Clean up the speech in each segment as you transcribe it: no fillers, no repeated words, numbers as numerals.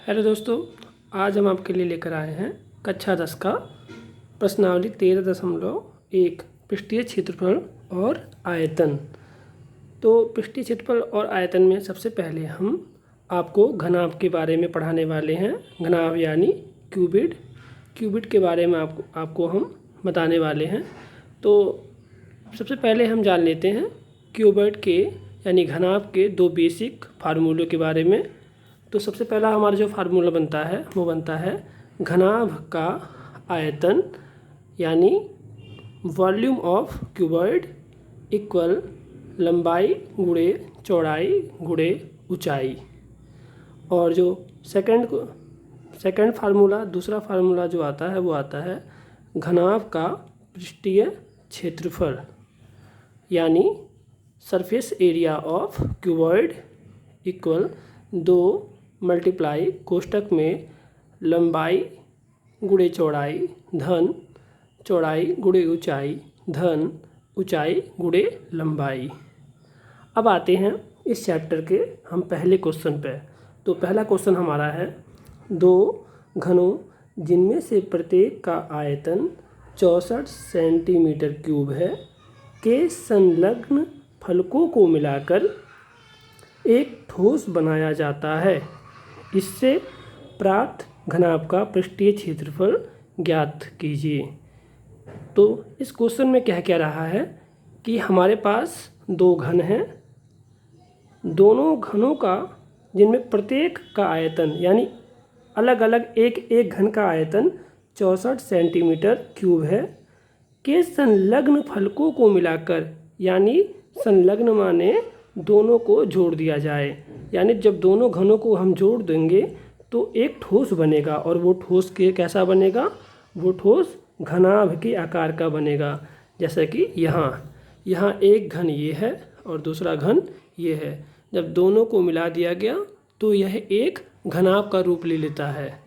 Hello दोस्तों, आज हम आपके लिए लेकर आए हैं कक्षा 10 का प्रश्नावली 13.1 पृष्ठीय क्षेत्रफल और आयतन। तो पृष्ठीय क्षेत्रफल और आयतन में सबसे पहले हम आपको घनाभ के बारे में पढ़ाने वाले हैं। घनाभ यानी क्यूबिड के बारे में आपको हम बताने वाले हैं। तो सबसे पहले हम जान लेते हैं क्यूबिड के यानी घनाभ के दो बेसिक फार्मूलों के बारे में। तो सबसे पहला हमारा जो फार्मूला बनता है वो बनता है घनाभ का आयतन यानी वॉल्यूम ऑफ क्यूबॉइड इक्वल लंबाई गुणे चौड़ाई गुणे ऊंचाई। और जो सेकंड फार्मूला दूसरा फार्मूला जो आता है वो आता है घनाभ का पृष्ठीय क्षेत्रफल यानी surface area of cuboid equal 2 multiply कोष्टक में लंबाई गुणे चौड़ाई धन चौड़ाई गुणे ऊंचाई धन ऊंचाई गुणे लंबाई। अब आते हैं इस चैप्टर के हम पहले क्वेश्चन पे। तो पहला क्वेश्चन हमारा है दो घनों जिनमें से प्रत्येक का आयतन 64 सेंटीमीटर क्यूब है के संलग्न फलकों को मिलाकर एक ठोस बनाया जाता है। इससे प्राप्त घनाभ का पृष्ठीय क्षेत्रफल ज्ञात कीजिए। तो इस क्वेश्चन में क्या रहा है कि हमारे पास दो घन हैं, दोनों घनों का जिनमें प्रत्येक का आयतन यानी अलग अलग एक घन का आयतन 64 सेंटीमीटर क्यूब है के संलग्न फलकों को मिलाकर, यानी संलग्न माने दोनों को जोड़ दिया जाए, यानी जब दोनों घनों को हम जोड़ देंगे तो एक ठोस बनेगा। और वो ठोस के कैसा बनेगा? वो ठोस घनाभ के आकार का बनेगा। जैसा कि यहाँ एक घन ये है और दूसरा घन ये है। जब दोनों को मिला दिया गया तो यह एक घनाभ का रूप ले लेता है।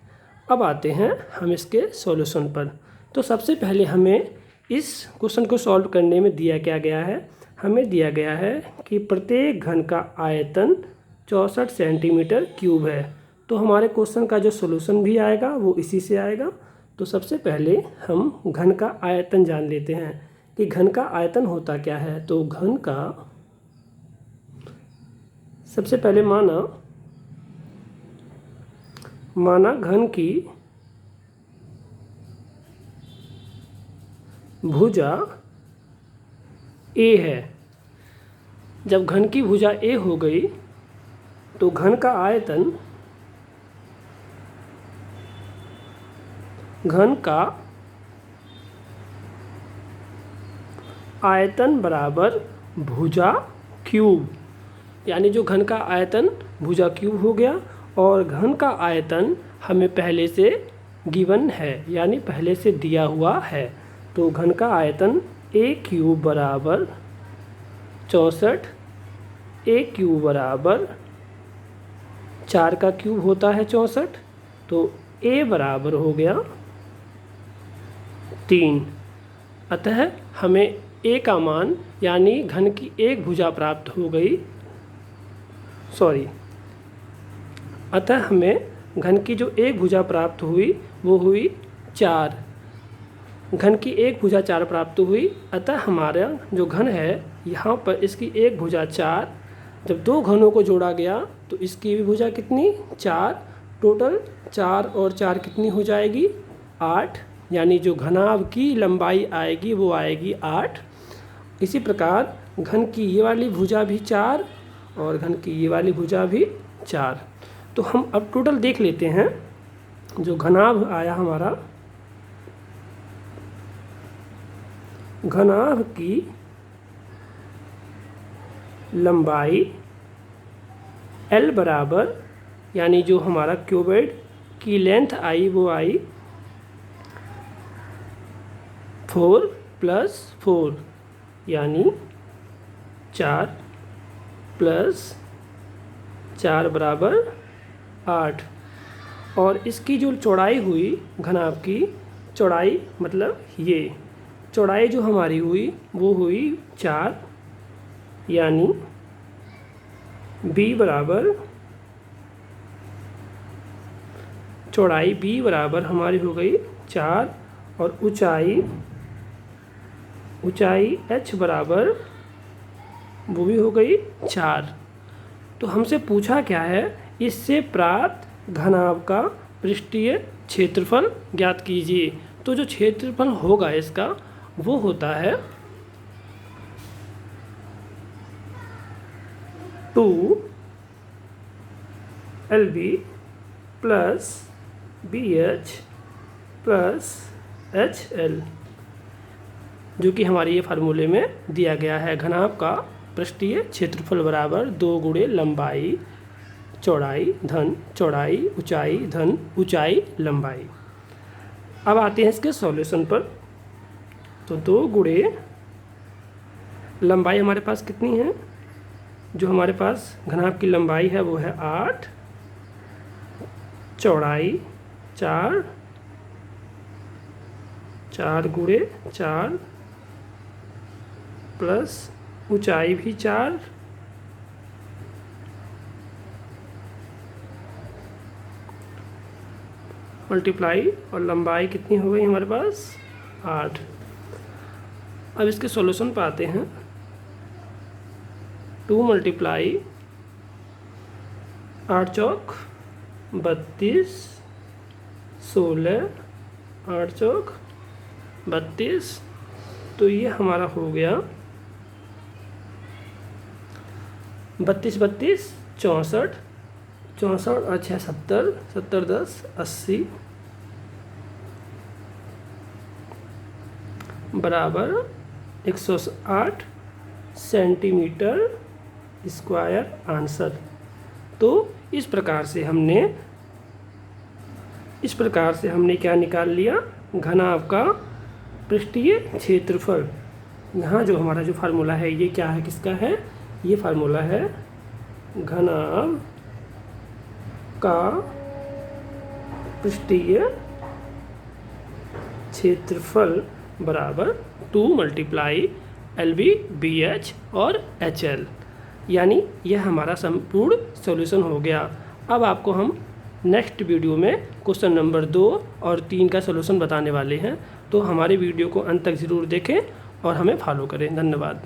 अब आते हैं हम इसके सॉल्यूशन पर। तो सबसे पहले हमें इस क्वेश्चन को सॉल्व करने में दिया क्या गया है? हमें दिया गया है कि प्रत्येक घन का आयतन 64 सेंटीमीटर क्यूब है। तो हमारे क्वेश्चन का जो सॉल्यूशन भी आएगा वो इसी से आएगा। तो सबसे पहले हम घन का आयतन जान लेते हैं कि घन का आयतन होता क्या है। तो घन का सबसे पहले माना घन की भुजा ए है। जब घन की भुजा ए हो गई तो घन का आयतन बराबर भुजा क्यूब, यानी जो घन का आयतन भुजा क्यूब हो गया। और घन का आयतन हमें पहले से गिवन है यानी पहले से दिया हुआ है। तो घन का आयतन ए क्यूब बराबर 64, ए क्यूब बराबर 4 का क्यूब होता है 64, तो ए बराबर हो गया 3। अतः हमें ए का मान यानी घन की एक भुजा प्राप्त हो गई। अतः हमें घन की जो एक भुजा प्राप्त हुई वो हुई 4। घन की एक भुजा 4 प्राप्त हुई। अतः हमारा जो घन है यहाँ पर इसकी एक भुजा 4, जब दो घनों को जोड़ा गया तो इसकी भी भुजा कितनी? 4। टोटल 4 और 4 कितनी हो जाएगी? 8। यानी जो घनाभ की लंबाई आएगी वो आएगी 8। इसी प्रकार घन की ये वाली भुजा भी 4 और घन की ये वाली भुजा भी 4। तो हम अब टोटल देख लेते हैं। जो घनाभ आया हमारा, घनाभ की लंबाई L बराबर, यानी जो हमारा क्यूबॉइड की लेंथ आई वो आई 4 + 4 यानी 4 + 4 बराबर 8। और इसकी जो चौड़ाई हुई घनाभ की चौड़ाई, मतलब ये चौड़ाई जो हमारी हुई वो हुई 4, यानी B बराबर चौड़ाई b बराबर हमारी हो गई 4 और ऊंचाई h बराबर वो भी हो गई 4। तो हमसे पूछा क्या है, इससे प्राप्त घनाभ का पृष्ठीय क्षेत्रफल ज्ञात कीजिए। तो जो क्षेत्रफल होगा इसका वो होता है 2LB plus BH plus HL, जो कि हमारे ये फार्मूले में दिया गया है। घनाभ का पृष्ठीय क्षेत्रफल बराबर 2 गुणे लंबाई चौड़ाई धन चौड़ाई ऊंचाई धन ऊंचाई लंबाई। अब आते हैं इसके सॉल्यूशन पर। तो 2 गुणे लंबाई हमारे पास कितनी है, जो हमारे पास घनाभ की लंबाई है वो है 8, चौड़ाई 4, 4 गुणे 4 प्लस ऊंचाई भी 4 मल्टीप्लाई और लंबाई कितनी हो गई हमारे पास 8। अब इसके सॉल्यूशन पर आते हैं। 2 मल्टीप्लाई 8 चौक 32, 16 8 चौक 32, तो ये हमारा हो गया 32 32 64, 64 और 6 70, 70 10 80 बराबर 108 सेंटीमीटर स्क्वायर आंसर। तो इस प्रकार से हमने क्या निकाल लिया, घनाभ का पृष्ठीय क्षेत्रफल। यहाँ जो हमारा जो फार्मूला है ये क्या है, किसका है, ये फार्मूला है घनाभ का पृष्ठीय क्षेत्रफल बराबर 2 मल्टीप्लाई LB BH और HL, यानी यह हमारा संपूर्ण सॉल्यूशन हो गया। अब आपको हम नेक्स्ट वीडियो में क्वेश्चन नंबर 2 और 3 का सॉल्यूशन बताने वाले हैं। तो हमारे वीडियो को अंत तक ज़रूर देखें और हमें फॉलो करें। धन्यवाद।